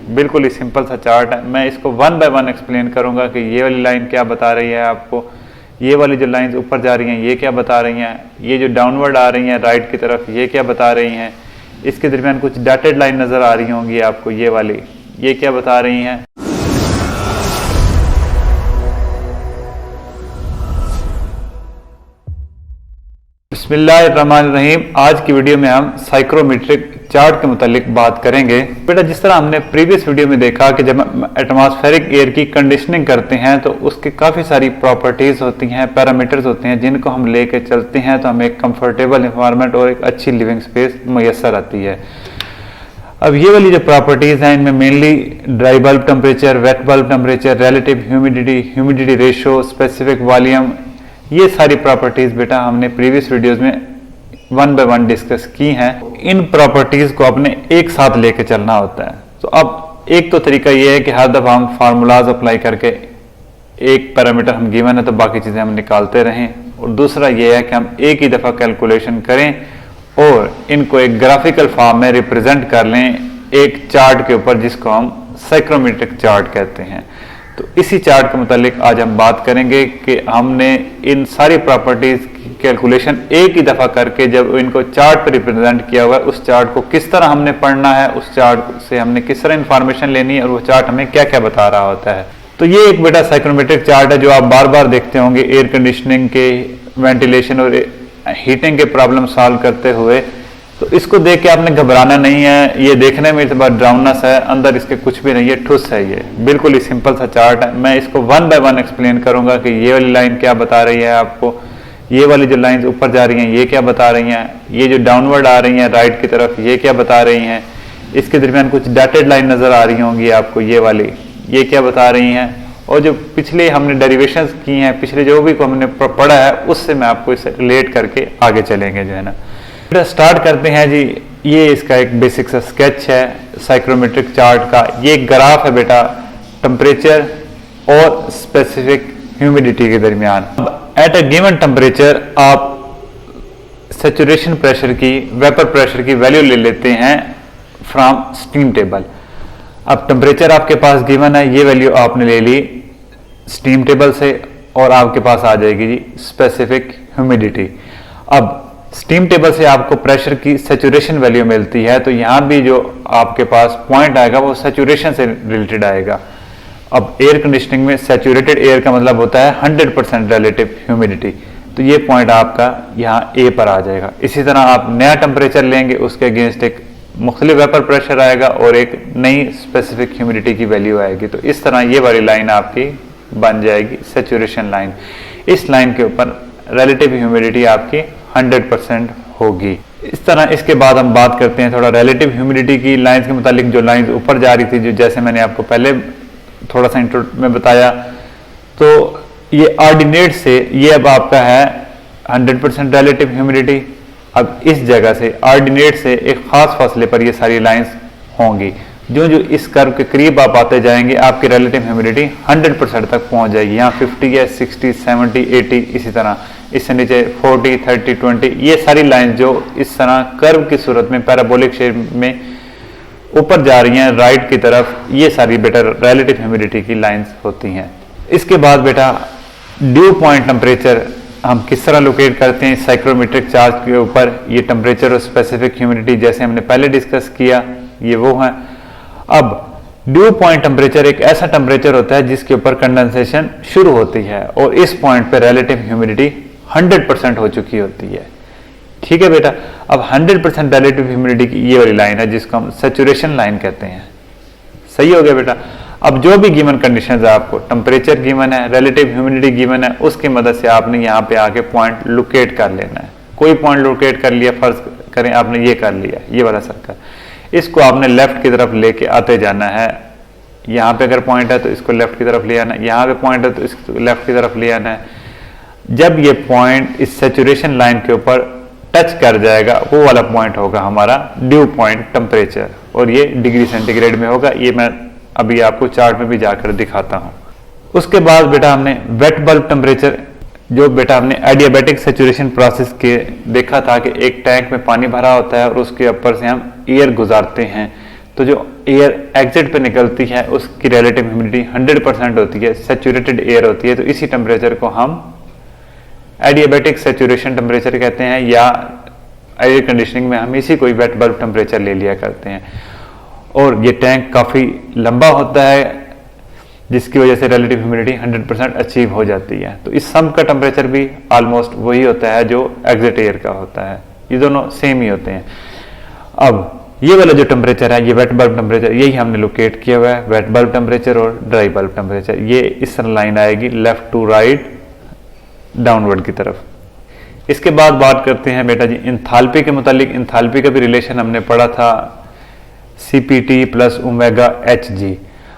बिल्कुल ही सिंपल सा चार्ट है। मैं इसको वन बाय वन एक्सप्लेन करूंगा कि ये वाली लाइन क्या बता रही है आपको, ये वाली जो लाइंस ऊपर जा रही हैं ये क्या बता रही हैं, ये जो डाउनवर्ड आ रही हैं राइट की तरफ ये क्या बता रही हैं, इसके दरमियान कुछ डॉटेड लाइन नज़र आ रही होंगी आपको, ये वाली ये क्या बता रही हैं। बिस्मिल्लाहिर्रहमानिर्रहीम। आज की वीडियो में हम साइक्रोमेट्रिक चार्ट के मुतालिक बात करेंगे। बेटा जिस तरह हमने प्रीवियस वीडियो में देखा कि जब हम एटमॉस्फेरिक एयर की कंडीशनिंग करते हैं तो उसकी काफ़ी सारी प्रॉपर्टीज़ होती हैं, पैरामीटर्स होते हैं जिनको हम लेके चलते हैं तो हमें एक कंफर्टेबल इन्वायरमेंट और एक अच्छी लिविंग स्पेस मैसर आती है। अब ये वाली जो प्रॉपर्टीज़ हैं इनमें mainly dry bulb temperature, wait bulb temperature, relative humidity ratio, specific volume, ये सारी प्रॉपर्टीज़ बेटा हमने प्रीवियस वीडियोस में वन बाय वन डिस्कस की हैं। इन प्रॉपर्टीज़ को अपने एक साथ लेके चलना होता है। तो अब एक तो तरीका ये है कि हर दफ़ा हम फार्मूलाज अप्लाई करके एक पैरामीटर हम गिवन है तो बाकी चीज़ें हम निकालते रहें, और दूसरा ये है कि हम एक ही दफ़ा कैलकुलेशन करें और इनको एक ग्राफिकल फॉर्म में रिप्रेजेंट कर लें एक चार्ट के ऊपर जिसको हम साइक्रोमेट्रिक चार्ट कहते हैं। तो इसी चार्ट के मुतालिक आज हम बात करेंगे कि हमने इन सारी प्रॉपर्टीज़ की कैलकुलेशन एक ही दफ़ा करके जब इनको चार्ट पर रिप्रेजेंट किया हुआ है उस चार्ट को किस तरह हमने पढ़ना है, उस चार्ट से हमने किस तरह इंफॉर्मेशन लेनी है और वो चार्ट हमें क्या क्या बता रहा होता है। तो ये एक बेटा साइक्रोमेट्रिक चार्ट है जो आप बार बार देखते होंगे एयर कंडीशनिंग के, वेंटिलेशन और हीटिंग के प्रॉब्लम सॉल्व करते हुए। तो इसको देख के आपने घबराना नहीं है, ये देखने में इस बार ड्राउननेस है, अंदर इसके कुछ भी नहीं है, ठुस है, ये बिल्कुल ही सिंपल सा चार्ट है। मैं इसको वन बाय वन एक्सप्लेन करूंगा कि ये वाली लाइन क्या बता रही है आपको, ये वाली जो लाइंस ऊपर जा रही हैं ये क्या बता रही हैं, ये जो डाउनवर्ड आ रही हैं राइट की तरफ ये क्या बता रही हैं, इसके दरमियान कुछ डॉटेड लाइन नजर आ रही होंगी आपको, ये वाली ये क्या बता रही हैं, और जो पिछले हमने डेरिवेशंस की हैं, पिछले जो भी को हमने पढ़ा है उससे मैं आपको इसे रिलेट करके आगे चलेंगे जो है ना। बेटा स्टार्ट करते हैं जी। ये इसका एक बेसिक सा स्केच है साइक्रोमेट्रिक चार्ट का। ये एक ग्राफ है बेटा टेम्परेचर और स्पेसिफिक ह्यूमिडिटी के दरमियान। एट अ गिवन टेम्परेचर आप सैचुरेशन प्रेशर की, वेपर प्रेशर की वैल्यू ले लेते हैं फ्रॉम स्टीम टेबल। अब टेम्परेचर आपके पास गिवन है, ये वैल्यू आपने ले ली स्टीम टेबल से और आपके पास आ जाएगी जी स्पेसिफिक ह्यूमिडिटी। अब स्टीम टेबल से आपको प्रेशर की सैचुरेशन वैल्यू मिलती है, तो यहां भी जो आपके पास पॉइंट आएगा वो सैचुरेशन से रिलेटेड आएगा। अब एयर कंडीशनिंग में सैचुरेटेड एयर का मतलब होता है 100% रिलेटिव ह्यूमिडिटी, तो ये पॉइंट आपका यहाँ ए पर आ जाएगा। इसी तरह आप नया टेम्परेचर लेंगे उसके अगेंस्ट एक मुख्तलिफ वेपर प्रेशर आएगा और एक नई स्पेसिफिक ह्यूमिडिटी की वैल्यू आएगी। तो इस तरह ये वाली लाइन आपकी बन जाएगी सैचुरेशन लाइन। इस लाइन के ऊपर रिलेटिव ह्यूमिडिटी आपकी 100% होगी। इस तरह इसके बाद हम बात करते हैं थोड़ा रिलेटिव ह्यूमिडिटी की लाइंस के मुतालिक। जो लाइंस ऊपर जा रही थी, जो जैसे मैंने आपको पहले थोड़ा सा इंट्रो में बताया, तो ये ऑर्डिनेट से ये अब आपका है 100% रिलेटिव ह्यूमिडिटी। अब इस जगह से ऑर्डिनेट से एक खास फासले पर ये सारी लाइंस होंगी। जो जो इस कर्व के करीब आप आते जाएंगे आपकी रिलेटिव ह्यूमिडिटी 100% तक पहुंच जाएगी। यहाँ 50 है, 60, 70, 80, इसी तरह इससे नीचे 40, 30, 20, ये सारी लाइन जो इस तरह कर्व की सूरत में पैराबोलिक शेप में ऊपर जा रही हैं राइट की तरफ, ये सारी बेटा रिलेटिव ह्यूमिडिटी की लाइंस होती हैं। इसके बाद बेटा ड्यू पॉइंट टेम्परेचर हम किस तरह लोकेट करते हैं साइक्रोमेट्रिक चार्ट के ऊपर। ये टेम्परेचर और स्पेसिफिक ह्यूमिडिटी जैसे हमने पहले डिस्कस किया ये वो है। अब ड्यू पॉइंट टेम्परेचर एक ऐसा टेम्परेचर होता है जिसके ऊपर कंडेंसेशन शुरू होती है और इस पॉइंट पे रिलेटिव ह्यूमिडिटी 100% हो चुकी होती है। ठीक है बेटा। अब 100% रिलेटिव ह्यूमिडिटी की ये वाली लाइन है जिसको हम सैचुरेशन लाइन कहते हैं। सही हो गया बेटा। अब जो भी गिवन कंडीशंस है, आपको टेम्परेचर गिवन है, रिलेटिव ह्यूमिडिटी गिवन है, उसकी मदद से आपने यहाँ पे आके पॉइंट लोकेट कर लेना है। कोई पॉइंट लोकेट कर लिया, फर्ज करें आपने ये कर लिया, ये वाला सर्कल, इसको आपने लेफ्ट की तरफ लेके आते जाना है। यहाँ पे अगर पॉइंट है तो इसको लेफ्ट की तरफ ले आना है, यहाँ पे पॉइंट है तो इसको लेफ्ट की तरफ ले आना है। जब ये पॉइंट इस सैचुरेशन लाइन के ऊपर टच कर जाएगा वो वाला पॉइंट होगा हमारा ड्यू पॉइंट टेम्परेचर, और ये डिग्री सेंटीग्रेड में होगा। ये मैं अभी आपको चार्ट में भी जाकर दिखाता हूँ। उसके बाद बेटा हमने वेट बल्ब टेम्परेचर, जो बेटा हमने एडियाबैटिक सैचुरेशन प्रोसेस के देखा था कि एक टैंक में पानी भरा होता है और उसके ऊपर से हम एयर गुजारते हैं, तो जो एयर एग्जिट पे निकलती है उसकी रिलेटिव ह्यूमिडिटी 100% होती है, सैचुरेटेड एयर होती है। तो इसी टेम्परेचर को हम एडियाबैटिक सैचुरेशन टेम्परेचर कहते हैं, या एयर कंडीशनिंग में हम इसी कोई वेट बल्ब टेम्परेचर ले लिया करते हैं। और ये टैंक काफ़ी लंबा होता है जिसकी वजह से रिलेटिव ह्यूमिडिटी 100% अचीव हो जाती है। तो इस सम का टेम्परेचर भी ऑलमोस्ट वही होता है जो एग्जिट एयर का होता है, ये दोनों सेम ही होते हैं। अब ये वाला जो टेम्परेचर है, ये वेट बल्ब टेम्परेचर, यही हमने लोकेट किया हुआ है, वेट बल्ब टेम्परेचर और ड्राई बल्ब टेम्परेचर। ये इस तरह लाइन आएगी लेफ्ट टू राइट डाउनवर्ड की तरफ। इसके बाद बात करते हैं बेटा जी इंथाल्पी के मुतालिक। इंथाल्पी का भी रिलेशन हमने पढ़ा था CPT प्लस ओमेगा HG।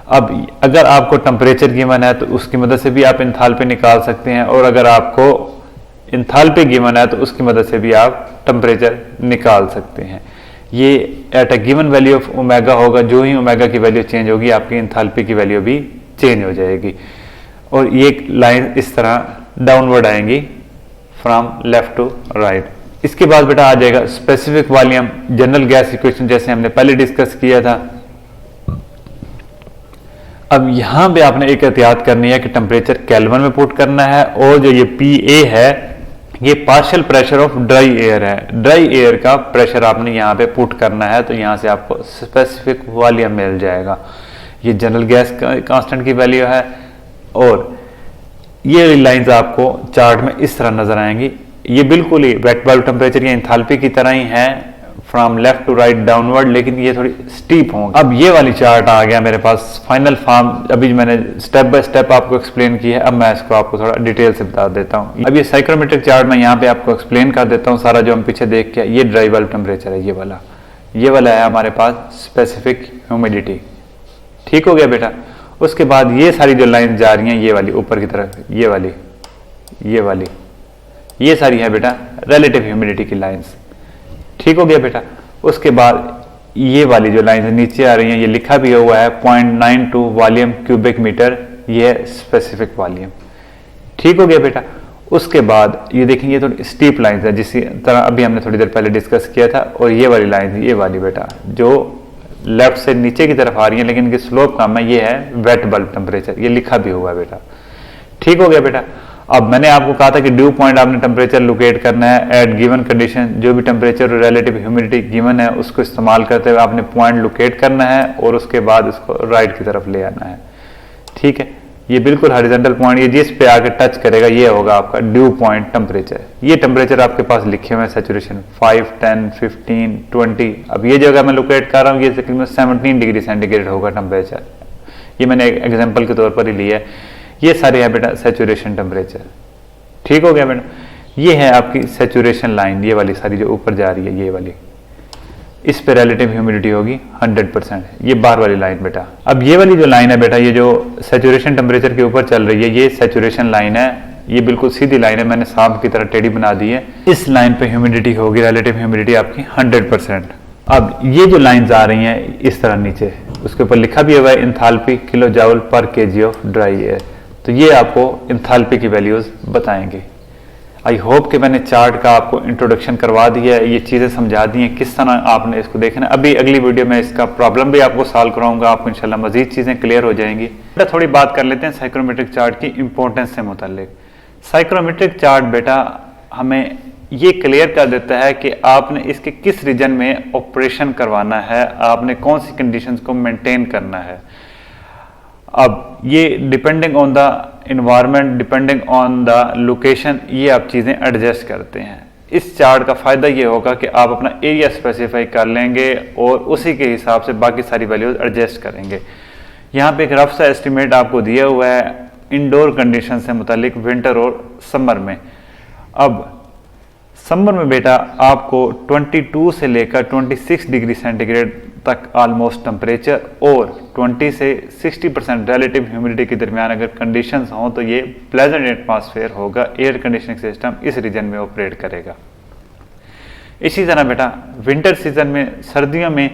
अब अगर आपको टेम्परेचर गिवन है तो उसकी मदद से भी आप इंथाल्पी निकाल सकते हैं, और अगर आपको इंथाल्पी गिवन है तो उसकी मदद से भी आप टेम्परेचर निकाल सकते हैं। ये at a given value of omega होगा, जो ही ओमेगा की वैल्यू चेंज होगी आपकी इंथाल्पी की वैल्यू भी चेंज हो जाएगी। और ये लाइन इस तरह डाउनवर्ड आएंगी फ्रॉम लेफ्ट टू राइट। इसके बाद बेटा आ जाएगा specific volume, general gas equation जैसे हमने पहले डिस्कस किया था। अब यहां पे आपने एक एहतियात करनी है कि टेम्परेचर केल्विन में पुट करना है, और जो ये PA है ये partial pressure of dry air है। ड्राई एयर का प्रेशर आपने यहाँ पे पुट करना है, तो यहाँ से आपको स्पेसिफिक वॉल्यूम मिल जाएगा। ये जनरल गैस कांस्टेंट की वैल्यू है, और ये लाइंस आपको चार्ट में इस तरह नजर आएंगी। ये बिल्कुल ही वेट बल्ब टेम्परेचर या इंथाल्पी की तरह ही है from left to right downward, लेकिन ये थोड़ी स्टीप होंगी। अब ये वाली चार्ट आ गया मेरे पास फाइनल फॉर्म। अभी मैंने स्टेप बाय स्टेप आपको एक्सप्लेन किया है, अब मैं इसको आपको थोड़ा डिटेल से बता देता हूँ। अब ये साइक्रोमेट्रिक चार्ट मैं यहाँ पे आपको एक्सप्लेन कर देता हूँ सारा जो हम पीछे देख के। ये ड्राई बल्ब टेम्परेचर है, ये वाला है हमारे पास स्पेसिफिक ह्यूमिडिटी। ठीक हो गया बेटा। उसके बाद ये सारी जो लाइन जा रही हैं ये वाली ऊपर की तरफ, ये वाली ये सारी है बेटा रिलेटिव ह्यूमिडिटी की लाइंस। ठीक हो गया बेटा। उसके बाद ये वाली जो लाइन नीचे आ रही हैं, ये लिखा भी हुआ है 0.92 वॉल्यूम क्यूबिक मीटर, ये है स्पेसिफिक वॉल्यूम। ठीक हो गया बेटा। उसके बाद ये देखेंगे तो स्टीप लाइन है जिस तरह अभी हमने थोड़ी देर पहले डिस्कस किया था, और ये वाली लाइन ये वाली बेटा जो लेफ्ट से नीचे की तरफ आ रही है लेकिन इनकी स्लोप कम है, ये है वेट बल्ब टेम्परेचर, ये लिखा भी हुआ है बेटा। ठीक हो गया बेटा। अब मैंने आपको कहा था कि ड्यू पॉइंट आपने टेम्परेचर लोकेट करना है एट गिवन कंडीशन। जो भी टेम्परेचर और रिलेटिव ह्यूमिडिटी गिवन है उसको इस्तेमाल करते हुए आपने पॉइंट लोकेट करना है और उसके बाद उसको राइट की तरफ ले आना है। ठीक है, ये बिल्कुल हॉरिजॉन्टल पॉइंट, ये जिस पे आके टच करेगा ये होगा आपका ड्यू पॉइंट टेम्परेचर। ये टेम्परेचर आपके पास लिखे हुए हैं सैचुरेशन 5, 10, 15, 20। अब ये जगह मैं लोकेट कर रहा हूँ, ये तकरीबन 17 डिग्री सेंटीग्रेड होगा टेम्परेचर। ये मैंने एक एग्जाम्पल के तौर पर ही लिया है। ये सारे है बेटा सैचुरेशन टेम्परेचर। ठीक हो गया बेटा। ये है आपकी सैचुरेशन लाइन, ये वाली सारी जो ऊपर जा रही है ये वाली, इस पे रिलेटिव ह्यूमिडिटी होगी 100%। ये बाहर वाली लाइन बेटा। अब ये वाली जो लाइन है बेटा, ये जो सैचुरेशन टेम्परेचर के ऊपर चल रही है, ये सैचुरेशन लाइन है। ये बिल्कुल सीधी लाइन है, मैंने सांप की तरह टेढ़ी बना दी है। इस लाइन पे ह्यूमिडिटी होगी, रिलेटिव ह्यूमिडिटी आपकी 100%। अब ये जो लाइंस आ रही हैं इस तरह नीचे, उसके ऊपर लिखा भी हुआ है इंथाल्पी किलो जूल पर केजी ऑफ ड्राई एयर। तो ये आपको इंथाल्पी की वैल्यूज बताएंगे। आई होप कि मैंने चार्ट का आपको इंट्रोडक्शन करवा दिया है, ये चीज़ें समझा दी हैं किस तरह आपने इसको देखना। अभी अगली वीडियो में इसका प्रॉब्लम भी आपको सॉल्व कराऊंगा, आपको इंशाल्लाह मजीद चीज़ें क्लियर हो जाएंगी। बेटा थोड़ी बात कर लेते हैं साइक्रोमेट्रिक चार्ट की इंपॉर्टेंस से मुतालिक। साइक्रोमेट्रिक चार्ट बेटा हमें ये क्लियर कर देता है कि आपने इसके किस रीजन में ऑपरेशन करवाना है, आपने कौन सी कंडीशंस को मेंटेन करना है। अब ये depending on the environment, depending on the location, ये आप चीज़ें एडजस्ट करते हैं। इस चार्ट का फ़ायदा ये होगा कि आप अपना एरिया स्पेसिफाई कर लेंगे और उसी के हिसाब से बाकी सारी वैल्यूज एडजस्ट करेंगे। यहाँ पे एक रफ सा एस्टिमेट आपको दिया हुआ है इंडोर कंडीशन से मुतालिक विंटर और समर में। अब समर में बेटा आपको 22 से लेकर 26 डिग्री सेंटीग्रेड तक ऑलमोस्ट टेम्परेचर और 20 से 60% रिलेटिव ह्यूमिडिटी के दरमियान अगर कंडीशंस हों तो ये प्लेजेंट एटमॉस्फेयर होगा। एयर कंडीशनिंग सिस्टम इस रीजन में ऑपरेट करेगा। इसी तरह बेटा विंटर सीजन में, सर्दियों में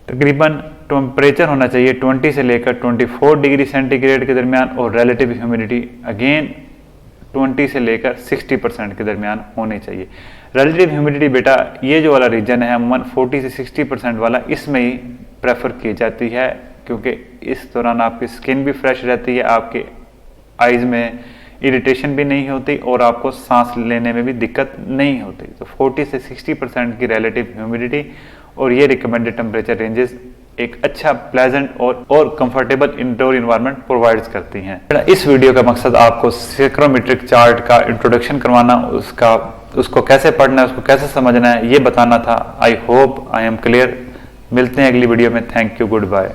तकरीबन टेम्परेचर होना चाहिए 20 से लेकर 24 डिग्री सेंटीग्रेड के दरमियान और रिलेटिव ह्यूमिडिटी अगेन 20 से लेकर 60% के दरमियान होनी चाहिए। रिलेटिव ह्यूमिडिटी बेटा ये जो वाला रीजन है 40 से 60% वाला, इसमें ही प्रेफर की जाती है, क्योंकि इस दौरान आपकी स्किन भी फ्रेश रहती है, आपके आइज में इरिटेशन भी नहीं होती और आपको सांस लेने में भी दिक्कत नहीं होती। तो 40 से 60% की रिलेटिव ह्यूमिडिटी और ये रिकमेंडेड टेम्परेचर रेंजेस एक अच्छा प्लेजेंट और कंफर्टेबल इंडोर इन्वायरमेंट प्रोवाइड्स करती हैं। इस वीडियो का मकसद आपको साइक्रोमेट्रिक चार्ट का इंट्रोडक्शन करवाना, उसको कैसे पढ़ना है, उसको कैसे समझना है, ये बताना था। I hope I am clear. मिलते हैं अगली वीडियो में। Thank you, good bye.